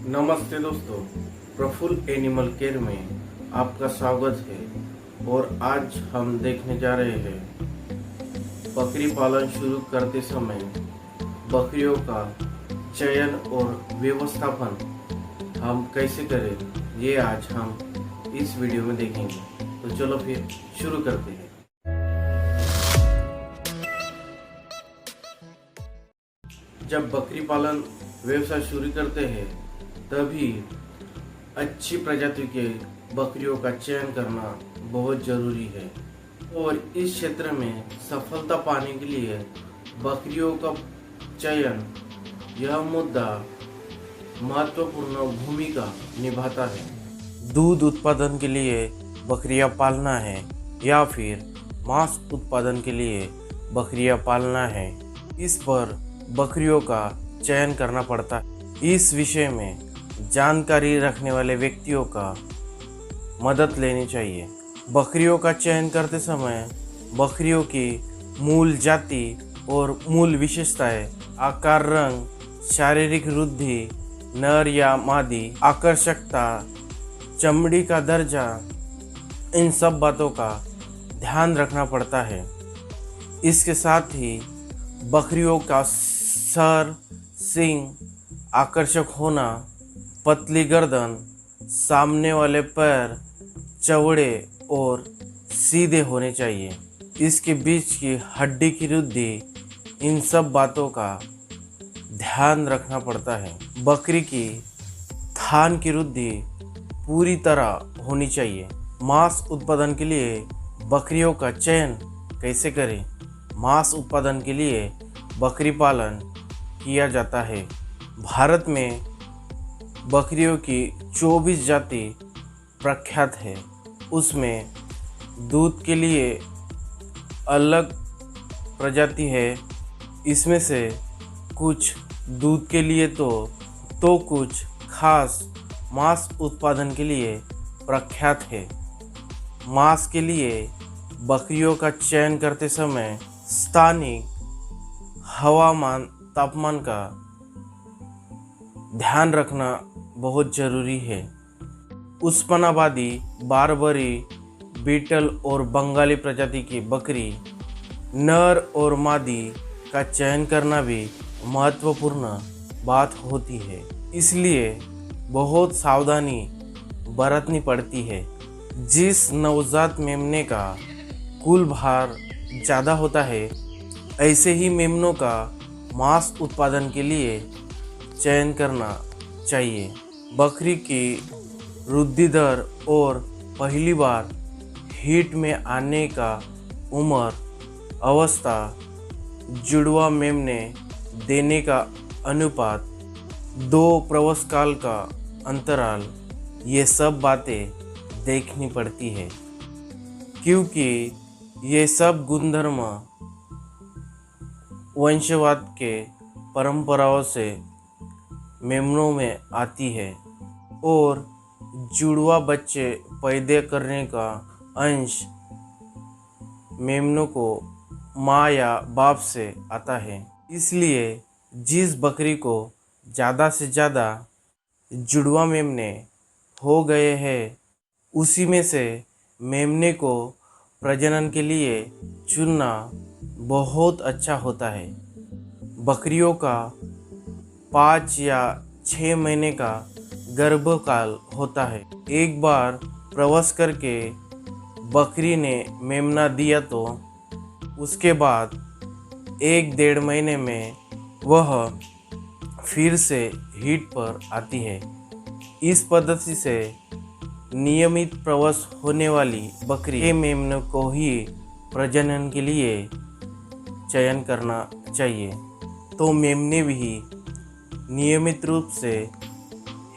नमस्ते दोस्तों, Praful animal care में आपका स्वागत है। और आज हम देखने जा रहे हैं बकरी पालन शुरू करते समय बकरियों का चयन और व्यवस्थापन हम कैसे करें, ये आज हम इस वीडियो में देखेंगे। तो चलो फिर शुरू करते हैं। जब बकरी पालन व्यवसाय शुरू करते हैं तभी अच्छी प्रजाति के बकरियों का चयन करना बहुत जरूरी है। और इस क्षेत्र में सफलता पाने के लिए बकरियों का चयन यह मुद्दा महत्वपूर्ण भूमिका निभाता है। दूध उत्पादन के लिए बकरियां पालना है या फिर मांस उत्पादन के लिए बकरियां पालना है, इस पर बकरियों का चयन करना पड़ता है। इस विषय में जानकारी रखने वाले व्यक्तियों का मदद लेनी चाहिए। बकरियों का चयन करते समय बकरियों की मूल जाति और मूल विशेषताएं, आकार, रंग, शारीरिक वृद्धि, नर या मादी, आकर्षकता, चमड़ी का दर्जा, इन सब बातों का ध्यान रखना पड़ता है। इसके साथ ही बकरियों का सर, सींग आकर्षक होना, पतली गर्दन, सामने वाले पैर चौड़े और सीधे होने चाहिए, इसके बीच की हड्डी की वृद्धि, इन सब बातों का ध्यान रखना पड़ता है। बकरी की थान की वृद्धि पूरी तरह होनी चाहिए। मांस उत्पादन के लिए बकरियों का चयन कैसे करें? मांस उत्पादन के लिए बकरी पालन किया जाता है। भारत में बकरियों की 24 जाति प्रख्यात है। उसमें दूध के लिए अलग प्रजाति है। इसमें से कुछ दूध के लिए तो कुछ खास मांस उत्पादन के लिए प्रख्यात है। मांस के लिए बकरियों का चयन करते समय स्थानिक हवामान, तापमान का ध्यान रखना बहुत जरूरी है। उस्मानाबादी, बारबरी, बीटल और बंगाली प्रजाति की बकरी, नर और मादी का चयन करना भी महत्वपूर्ण बात होती है। इसलिए बहुत सावधानी बरतनी पड़ती है। जिस नवजात मेमने का कुल भार ज़्यादा होता है, ऐसे ही मेमनों का मांस उत्पादन के लिए चयन करना चाहिए। बकरी की वृद्धि दर और पहली बार हीट में आने का उम्र, अवस्था, जुड़वा मेमने देने का अनुपात, 2 प्रसव काल का अंतराल, ये सब बातें देखनी पड़ती है, क्योंकि ये सब गुणधर्म वंशवाद के परंपराओं से मेमनों में आती है। और जुड़वा बच्चे पैदा करने का अंश मेमनों को माँ या बाप से आता है। इसलिए जिस बकरी को ज़्यादा से ज़्यादा जुड़वा मेमने हो गए हैं, उसी में से मेमने को प्रजनन के लिए चुनना बहुत अच्छा होता है। बकरियों का 5 या 6 महीने का गर्भकाल होता है। एक बार प्रसव करके बकरी ने मेमना दिया तो उसके बाद 1-1.5 महीने में वह फिर से हीट पर आती है। इस पद्धति से नियमित प्रसव होने वाली बकरी के मेमनों को ही प्रजनन के लिए चयन करना चाहिए। तो मेमने भी नियमित रूप से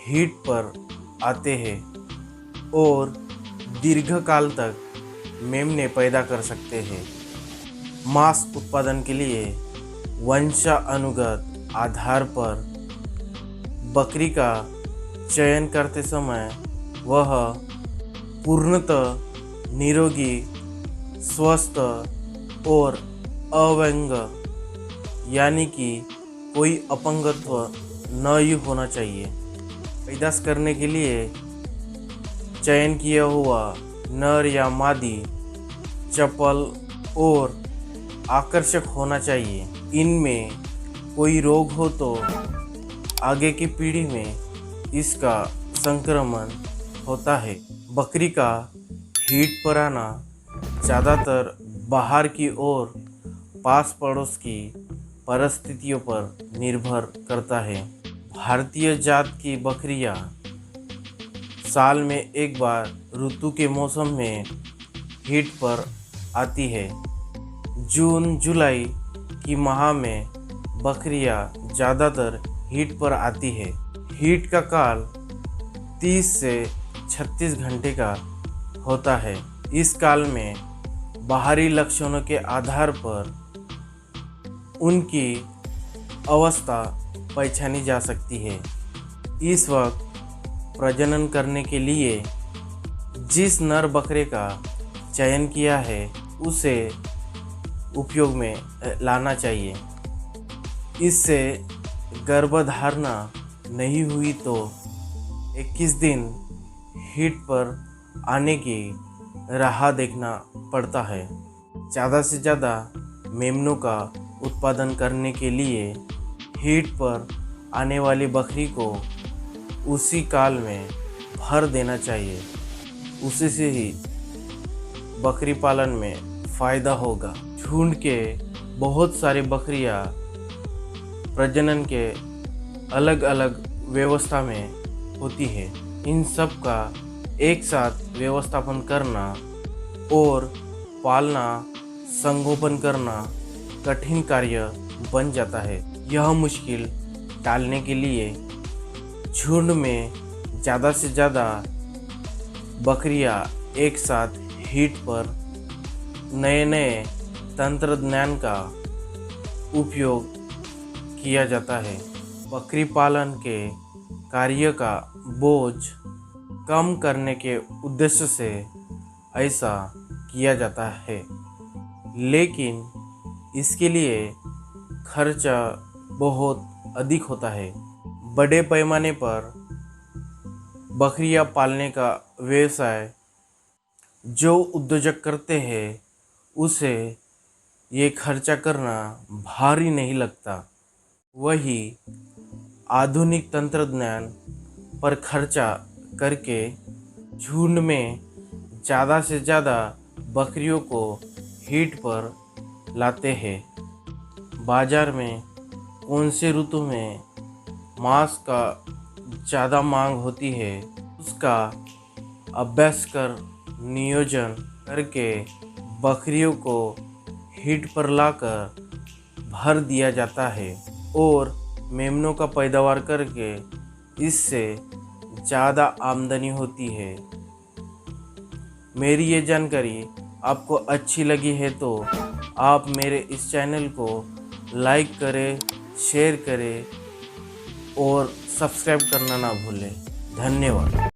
हीट पर आते हैं और दीर्घकाल तक मेमने पैदा कर सकते हैं। मांस उत्पादन के लिए वंशानुगत आधार पर बकरी का चयन करते समय वह पूर्णतः निरोगी, स्वस्थ और अवंग, यानी कि कोई अपंगत्व न ही होना चाहिए। पैदाश करने के लिए चयन किया हुआ नर या मादी चपल और आकर्षक होना चाहिए। इनमें कोई रोग हो तो आगे की पीढ़ी में इसका संक्रमण होता है। बकरी का हीट पर आना ज़्यादातर बाहर की ओर पास पड़ोस की परिस्थितियों पर निर्भर करता है। भारतीय जात की बकरियां साल में एक बार ऋतु के मौसम में हीट पर आती है। जून जुलाई की माह में बकरियां ज़्यादातर हीट पर आती है। हीट का काल 30 से 36 घंटे का होता है। इस काल में बाहरी लक्षणों के आधार पर उनकी अवस्था पहचानी जा सकती है। इस वक्त प्रजनन करने के लिए जिस नर बकरे का चयन किया है उसे उपयोग में लाना चाहिए। इससे गर्भधारणा नहीं हुई तो 21 दिन हीट पर आने की राह देखना पड़ता है। ज़्यादा से ज़्यादा मेमनों का उत्पादन करने के लिए हीट पर आने वाली बकरी को उसी काल में भर देना चाहिए। उसी से ही बकरी पालन में फ़ायदा होगा। झुंड के बहुत सारे बकरियां प्रजनन के अलग अलग व्यवस्था में होती है। इन सब का एक साथ व्यवस्थापन करना और पालना संगोपन करना कठिन कार्य बन जाता है। यह मुश्किल टालने के लिए झुंड में ज़्यादा से ज़्यादा बकरियां एक साथ हीट पर नए नए तंत्रज्ञान का उपयोग किया जाता है। बकरी पालन के कार्य का बोझ कम करने के उद्देश्य से ऐसा किया जाता है, लेकिन इसके लिए खर्चा बहुत अधिक होता है। बड़े पैमाने पर बकरियां पालने का व्यवसाय जो उद्योजक करते हैं उसे ये खर्चा करना भारी नहीं लगता। वही आधुनिक तंत्रज्ञान पर खर्चा करके झुंड में ज़्यादा से ज़्यादा बकरियों को हीट पर लाते हैं। बाज़ार में कौन से ऋतु में मांस का ज़्यादा मांग होती है उसका अभ्यास कर नियोजन करके बकरियों को हीट पर लाकर भर दिया जाता है और मेमनों का पैदावार करके इससे ज़्यादा आमदनी होती है। मेरी ये जानकारी आपको अच्छी लगी है तो आप मेरे इस चैनल को लाइक करें, शेयर करें और सब्सक्राइब करना ना भूलें। धन्यवाद।